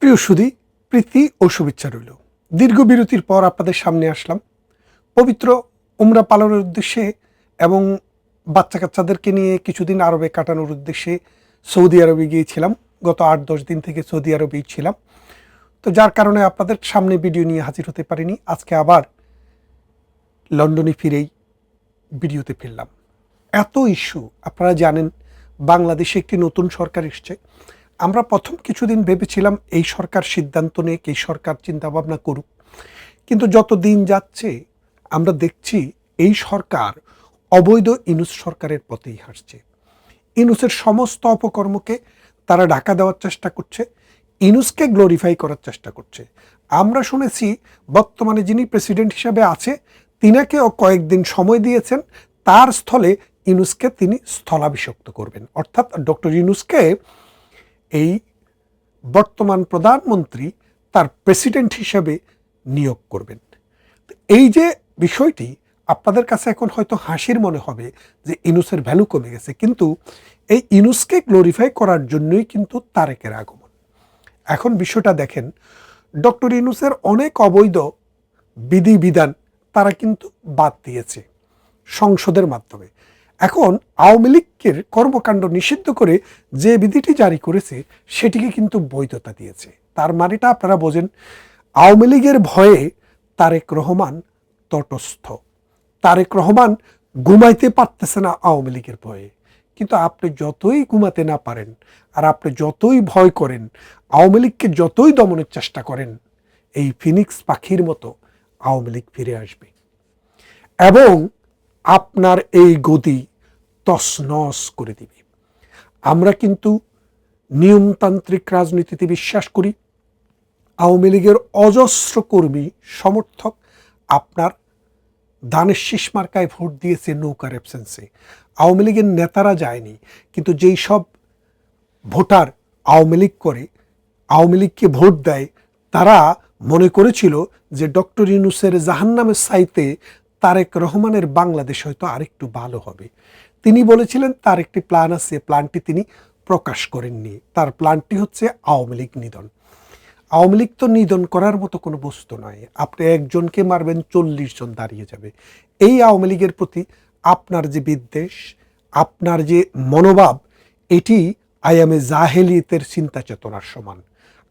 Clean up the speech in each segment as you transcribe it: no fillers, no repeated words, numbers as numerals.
প্রিয় সুধী, প্রীতি ও শুভেচ্ছা রইল। দীর্ঘ বিরতির পর আপনাদের সামনে আসলাম পবিত্র উমরা পালনের উদ্দেশ্যে এবং বাচ্চা কাচ্চাদেরকে নিয়ে কিছুদিন আরবে কাটানোর উদ্দেশ্যে সৌদি আরবে গিয়েছিলাম। গত 8-10 দিন থেকে সৌদি আরবেই ছিলাম, তো যার কারণে আপনাদের সামনে ভিডিও নিয়ে হাজির হতে পারিনি। আজকে আবার লন্ডনে ফিরেই ভিডিওতে ফিরলাম। এত ইস্যু, আপনারা জানেন বাংলাদেশে একটি নতুন সরকার এসছে। আমরা প্রথম কিছুদিন ভেবেছিলাম এই সরকার সিদ্ধান্ত নিয়ে এই সরকার চিন্তাভাবনা করুক, কিন্তু যত দিন যাচ্ছে আমরা দেখছি এই সরকার অবৈধ ইউনূস সরকারের পথেই হাঁটছে। ইউনূসের সমস্ত অপকর্মকে তারা ঢাকা দেওয়ার চেষ্টা করছে, ইউনূসকে গ্লোরিফাই করার চেষ্টা করছে। আমরা শুনেছি বর্তমানে যিনি প্রেসিডেন্ট হিসাবে আছে তিনাকেও কয়েকদিন সময় দিয়েছেন, তার স্থলে ইউনূসকে তিনি স্থলাভিষিক্ত করবেন, অর্থাৎ ডক্টর ইউনূসকে এই বর্তমান প্রধানমন্ত্রী তার প্রেসিডেন্ট হিসেবে নিয়োগ করবেন। এই যে বিষয়টি আপনাদের কাছে এখন হয়তো হাসির মনে হবে যে ইউনূসের ভ্যালু কমে গেছে, কিন্তু এই ইউনূসকে গ্লোরিফাই করার জন্যই কিন্তু তারেকের আগমন। এখন বিষয়টা দেখেন, ডক্টর ইউনূসের অনেক অবৈধ বিধিবিধান তারা কিন্তু বাদ দিয়েছে সংসদের মাধ্যমে। এখন আওয়ামী লীগের কর্মকাণ্ড নিষিদ্ধ করে যে বিধিটি জারি করেছে সেটিকে কিন্তু বৈধতা দিয়েছে। তার মানেটা আপনারা বোঝেন, আওয়ামী লীগের ভয়ে তারেক রহমান তটস্থ। তারেক রহমান ঘুমাইতে পারতেছে না আওয়ামী লীগের ভয়ে। কিন্তু আপনি যতই ঘুমাতে না পারেন আর আপনি যতই ভয় করেন, আওয়ামী লীগকে যতই দমনের চেষ্টা করেন, এই ফিনিক্স পাখির মতো আওয়ামী লীগ ফিরে আসবে এবং আপনার এই গদি তছনছ করে দিবে। আমরা কিন্তু নিয়মতান্ত্রিক রাজনীতিতে বিশ্বাস করি। আওয়ামী লীগের অজস্র কর্মী সমর্থক আপনার ধানের শীষ মার্কায় ভোট দিয়েছে নৌকার অ্যাবসেন্সে। আওয়ামী লীগের নেতারা যায়নি, কিন্তু যেই সব ভোটার আওয়ামী লীগ করে, আওয়ামী লীগকে ভোট দেয়, তারা মনে করেছিল যে ডক্টর ইউনূসের জাহান্নামের চাইতে তারেক রহমানের বাংলাদেশ হয়তো আরেকটু ভালো হবে। তিনি বলেছিলেন তার একটি প্ল্যান আছে, প্ল্যানটি তিনি প্রকাশ করেননি। তার প্ল্যানটি হচ্ছে আওয়ামী লীগ নিধন। আওয়ামী লীগ তো নিধন করার মতো কোনো বস্তু নয়। আপনি একজনকে মারবেন, 40 জন দাঁড়িয়ে যাবে। এই আওয়ামী লীগের প্রতি আপনার যে বিদ্বেষ, আপনার যে মনোভাব, এটি আয়ামে জাহেলিয়তের চিন্তা চেতনার সমান।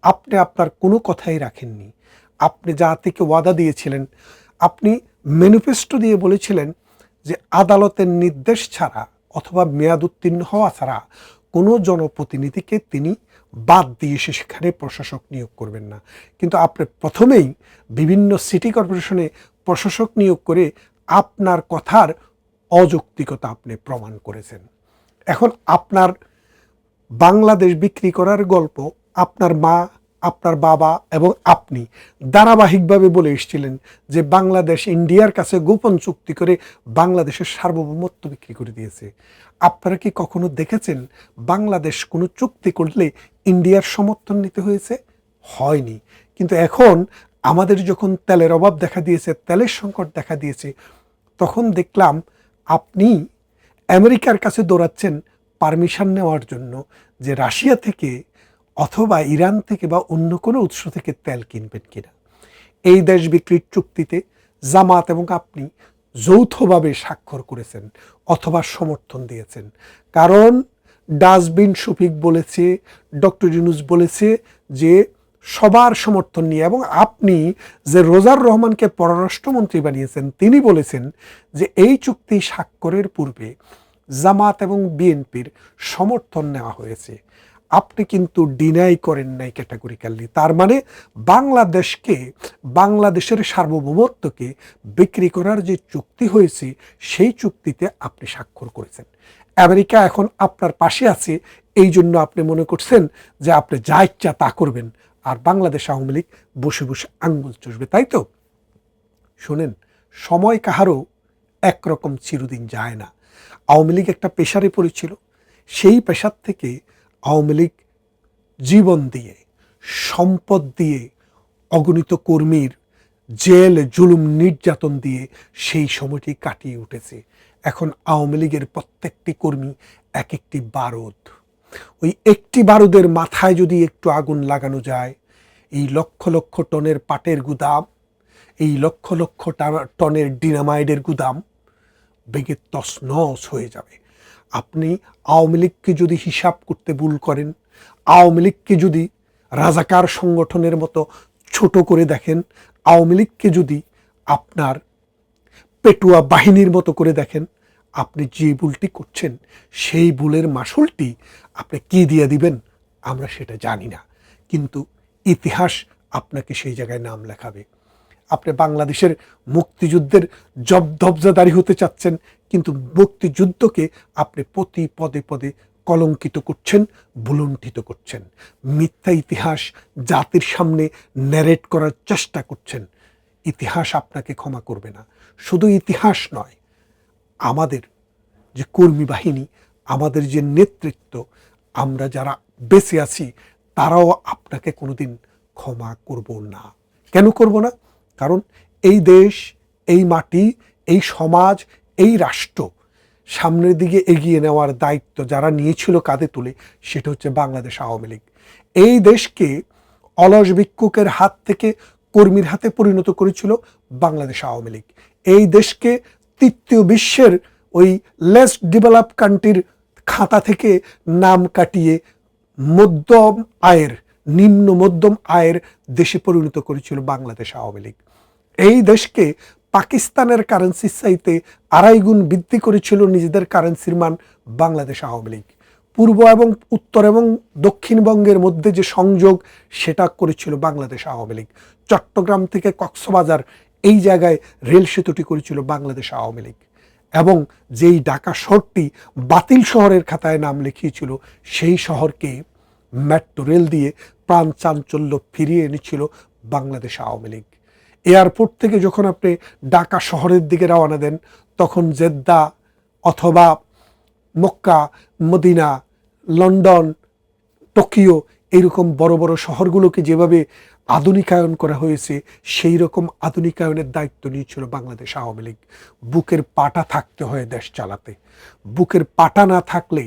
আপনি আপনার কোনো কথাই রাখেননি। আপনি জাতিকে ওয়াদা দিয়েছিলেন, আপনি ম্যানিফেস্টো দিয়ে বলেছিলেন যে আদালতের নির্দেশ ছাড়া অথবা মেয়াদ উত্তীর্ণ হওয়া ছাড়া কোনো জনপ্রতিনিধিকে তিনি বাদ দিয়ে সেখানে প্রশাসক নিয়োগ করবেন না। কিন্তু আপনি প্রথমেই বিভিন্ন সিটি কর্পোরেশনে প্রশাসক নিয়োগ করে আপনার কথার অযৌক্তিকতা আপনি প্রমাণ করেছেন। এখন আপনার বাংলাদেশ বিক্রি করার গল্প আপনার মা, আপনার বাবা এবং আপনি ধারাবাহিকভাবে বলে এসেছিলেন যে বাংলাদেশ ইন্ডিয়ার কাছে গোপন চুক্তি করে বাংলাদেশের সার্বভৌমত্ব বিক্রি করে দিয়েছে। আপনারা কি কখনো দেখেছেন বাংলাদেশ কোনো চুক্তি করলে ইন্ডিয়ার সমর্থন নিতে হয়েছে? হয়নি। কিন্তু এখন আমাদের যখন তেলের অভাব দেখা দিয়েছে, তেলের সংকট দেখা দিয়েছে, তখন দেখলাম আপনি আমেরিকার কাছে দৌড়াচ্ছেন পারমিশন নেওয়ার জন্য যে রাশিয়া থেকে অথবা ইরান থেকে বা অন্য কোনো উৎস থেকে তেল কিনবেন কিনা। এই দেশ বিক্রির চুক্তিতে জামাত এবং আপনি যৌথভাবে স্বাক্ষর করেছেন অথবা সমর্থন দিয়েছেন। কারণ ডাস্টবিন শফিক বলেছে, ডক্টর ইউনূস বলেছে যে সবার সমর্থন নিয়ে, এবং আপনি যে রোজার রহমানকে পররাষ্ট্রমন্ত্রী বানিয়েছেন তিনি বলেছেন যে এই চুক্তি স্বাক্ষরের পূর্বে জামাত এবং বিএনপির সমর্থন নেওয়া হয়েছে। আপনি কিন্তু ডিনাই করেন নাই ক্যাটাগরিক্যালি। তার মানে বাংলাদেশকে, বাংলাদেশের সার্বভৌমত্বকে বিক্রি করার যে চুক্তি হয়েছে সেই চুক্তিতে আপনি স্বাক্ষর করেছেন। আমেরিকা এখন আপনার পাশে আছে, এই জন্য আপনি মনে করছেন যে আপনি যা ইচ্ছা তা করবেন আর বাংলাদেশ আওয়ামী লীগ বসে বসে আঙ্গুল চুষবে, তাই তো? শোনেন, সময় কাহারও একরকম চিরদিন যায় না। আওয়ামী লীগ একটা পেশারে পড়েছিল, সেই পেশার থেকে আওয়ামী লীগ জীবন দিয়ে, সম্পদ দিয়ে, অগণিত কর্মীর জেল জুলুম নির্যাতন দিয়ে সেই সময়টি কাটিয়ে উঠেছে। এখন আওয়ামী লীগের প্রত্যেকটি কর্মী এক একটি বারুদ। ওই একটি বারুদের মাথায় যদি একটু আগুন লাগানো যায়, এই লক্ষ লক্ষ টনের পাটের গুদাম, এই লক্ষ লক্ষ টনের ডিনামাইডের গুদাম ভেঙে তছনছ হয়ে যাবে। আপনি আওয়ামী লীগকে যদি হিসাব করতে ভুল করেন, আওয়ামী লীগকে যদি রাজাকার সংগঠনের মতো ছোট করে দেখেন, আওয়ামী লীগকে যদি আপনার পেটুয়া বাহিনীর মতো করে দেখেন, আপনি যে ভুলটি করছেন সেই ভুলের মাসুলটি আপনি কি দিয়ে দিবেন আমরা সেটা জানি না, কিন্তু ইতিহাস আপনাকে সেই জায়গায় নাম লেখাবে। আপনি বাংলাদেশের মুক্তিযুদ্ধের জবদবজাদারি হতে চাচ্ছেন, কিন্তু মুক্তিযুদ্ধকে আপনি প্রতি পদে পদে কলঙ্কিত করছেন, ভুলুণ্ঠিত করছেন, মিথ্যা ইতিহাস জাতির সামনে ন্যারেট করার চেষ্টা করছেন। ইতিহাস আপনাকে ক্ষমা করবে না। শুধু ইতিহাস নয়, আমাদের যে কর্মী বাহিনী, আমাদের যে নেতৃত্ব, আমরা যারা বেঁচে আছি তারাও আপনাকে কোনোদিন ক্ষমা করব না। কেন করব না? কারণ এই দেশ, এই মাটি, এই সমাজ, এই রাষ্ট্র সামনের দিকে এগিয়ে নেওয়ার দায়িত্ব যারা নিয়েছিল কাঁধে তুলে, সেটা হচ্ছে বাংলাদেশ আওয়ামী লীগ। এই দেশকে অলস ভিক্ষুকের হাত থেকে কর্মীর হাতে পরিণত করেছিল বাংলাদেশ আওয়ামী লীগ। এই দেশকে তৃতীয় বিশ্বের ওই লেস ডেভেলপ কান্ট্রির খাতা থেকে নাম কাটিয়ে মধ্যম আয়ের, নিম্ন মধ্যম আয়ের দেশে পরিণত করেছিল বাংলাদেশ আওয়ামী লীগ। এই দেশকে পাকিস্তানের কারেন্সির চাইতে 2.5 গুণ বৃদ্ধি করেছিল নিজেদের কারেন্সির মান বাংলাদেশ আওয়ামী লীগ। পূর্ব এবং উত্তর এবং দক্ষিণবঙ্গের মধ্যে যে সংযোগ, সেটা করেছিল বাংলাদেশ আওয়ামী লীগ। চট্টগ্রাম থেকে কক্সবাজার এই জায়গায় রেল সেতুটি করেছিল বাংলাদেশ আওয়ামী লীগ। এবং যেই ঢাকা শহরটি বাতিল শহরের খাতায় নাম লিখিয়েছিল, সেই শহরকে মেট্রো রেল দিয়ে প্রাণ চাঞ্চল্য ফিরিয়ে এনেছিল বাংলাদেশ আওয়ামী লীগ। এয়ারপোর্ট থেকে যখন আপনি ঢাকা শহরের দিকে রওনা দেন, তখন জেদ্দা অথবা মক্কা, মদিনা, লন্ডন, টোকিও এইরকম বড় বড় শহরগুলোকে যেভাবে আধুনিকায়ন করা হয়েছে, সেই রকম আধুনিকায়নের দায়িত্ব নিয়েছিল বাংলাদেশ আওয়ামী লীগ। বুকের পাটা থাকতে হয় দেশ চালাতে। বুকের পাটা না থাকলে,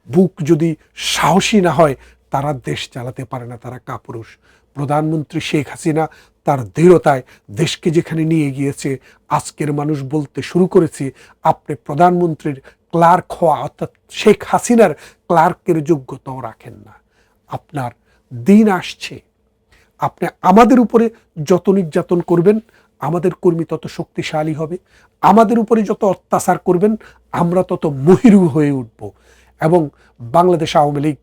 বুক যদি সাহসী না হয়, তারা দেশ চালাতে পারে না, তারা কাপুরুষ। প্রধানমন্ত্রী শেখ হাসিনা তার দৃঢ়তায় দেশকে যেখানে নিয়ে গিয়েছে, আজকের মানুষ বলতে শুরু করেছে আপনি প্রধানমন্ত্রীর ক্লার্ক হওয়া, অর্থাৎ শেখ হাসিনার ক্লার্কের যোগ্যতাও রাখেন না। আপনার দিন আসছে, আপনি আমাদের উপরে যত নির্যাতন করবেন, আমাদের কর্মী তত শক্তিশালী হবে। আমাদের উপরে যত অত্যাচার করবেন, আমরা তত মহিরু হয়ে উঠব। এবং বাংলাদেশ আওয়ামী লীগ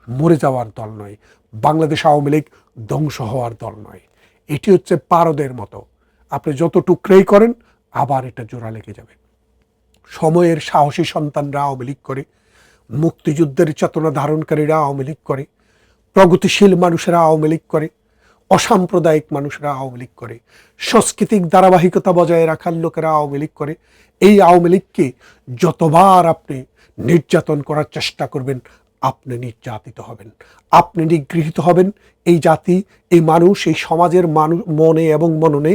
মরে যাওয়ার দল নয়, বাংলাদেশ আওয়ামী লীগ ধ্বংস হওয়ার দল নয়। এটি হচ্ছে পারদের মতো, আপনি যত টুকরেই করেন আবার এটা জোড়া লেগে যাবে। সময়ের সাহসী সন্তানরা আওয়ামী লীগ করে, মুক্তিযুদ্ধের চেতনা ধারণকারীরা আওয়ামী লীগ করে, প্রগতিশীল মানুষেরা আওয়ামী লীগ করে, অসাম্প্রদায়িক মানুষরা আওয়ামী লীগ করে, সাংস্কৃতিক ধারাবাহিকতা বজায় রাখার লোকেরা আওয়ামী লীগ করে। এই আওয়ামী লীগকে যতবার আপনি নির্যাতন করার চেষ্টা করবেন, আপনি নির্যাতিত হবেন, আপনি নিগৃহীত হবেন। এই জাতি, এই মানুষ, এই সমাজের মানুষ মনে এবং মননে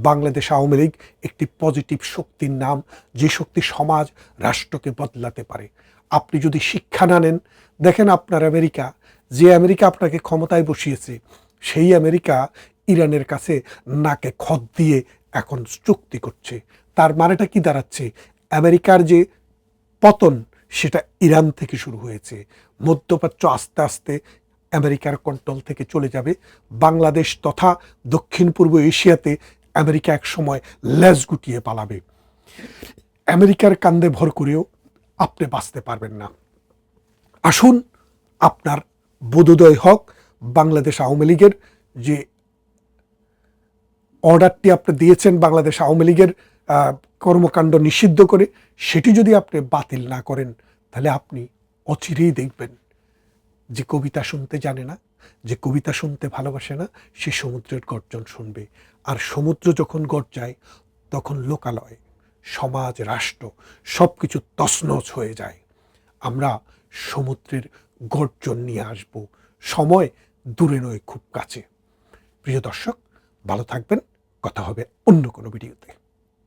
বাংলাদেশ আওয়ামী লীগ একটি পজিটিভ শক্তির নাম, যে শক্তি সমাজ রাষ্ট্রকে বদলাতে পারে। আপনি যদি শিক্ষা না নেন, দেখেন আপনার আমেরিকা, যে আমেরিকা আপনাকে ক্ষমতায় বসিয়েছে, সেই আমেরিকা ইরানের কাছে নাকে খত দিয়ে এখন চুক্তি করছে। তার মানেটা কি দাঁড়াচ্ছে? আমেরিকার যে পতন, সেটা ইরান থেকে শুরু হয়েছে। মধ্যপ্রাচ্য আস্তে আস্তে আমেরিকার কন্ট্রোল থেকে চলে যাবে। বাংলাদেশ তথা দক্ষিণ পূর্ব এশিয়াতে আমেরিকা এক সময় লেজ গুটিয়ে পালাবে। আমেরিকার কান্দে ভর করেও আপনি বাঁচতে পারবেন না। আসুন, আপনার বোধোদয় হক, বাংলাদেশ আওয়ামী লীগের যে অর্ডারটি আপনি দিয়েছেন বাংলাদেশ আওয়ামী লীগের কর্মকাণ্ড নিষিদ্ধ করে, সেটি যদি আপনি বাতিল না করেন, তাহলে আপনি অচিরেই দেখবেন যে কবিতা শুনতে জানে না, যে কবিতা শুনতে ভালোবাসে না, সে সমুদ্রের গর্জন শুনবে। আর সমুদ্র যখন গর্জায়, তখন লোকালয়, সমাজ, রাষ্ট্র সব কিছু তছনছ হয়ে যায়। আমরা সমুদ্রের গর্জন নিয়ে আসব। সময় দূরে নয়, খুব কাছে। প্রিয় দর্শক, ভালো থাকবেন। কথা হবে অন্য কোনো ভিডিওতে।